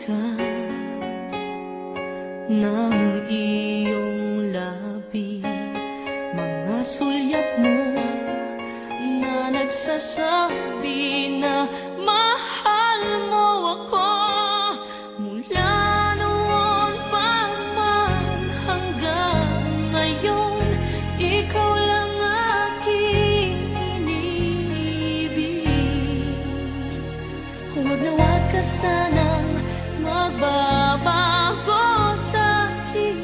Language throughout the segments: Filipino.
likas ng iyong labi, mga sulyap mo na nagsasabi na mahal mo ako. Mula noon pa man hanggang ngayon, ikaw lang aking inibig. Huwag na huwag ka sanang magbabago sa'kin,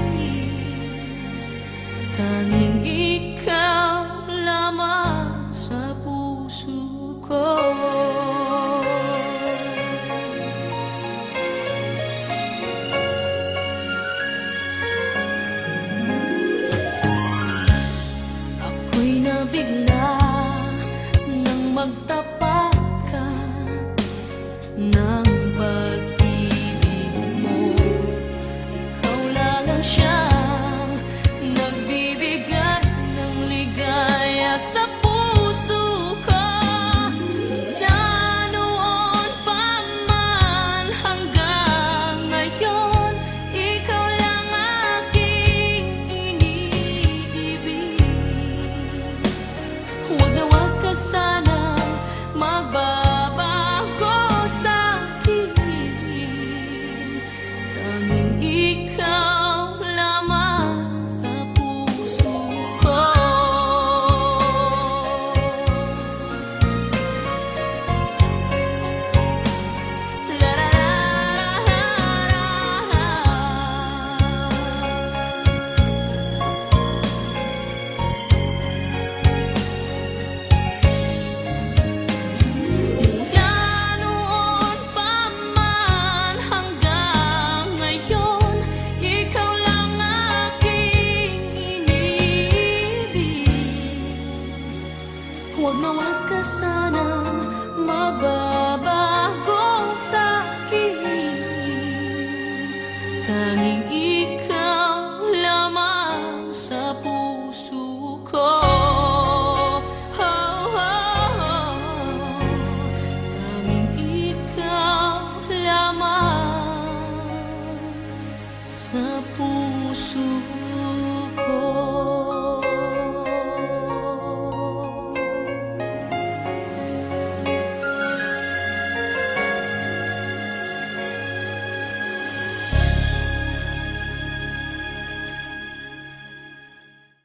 tanging ikaw lamang sa puso ko.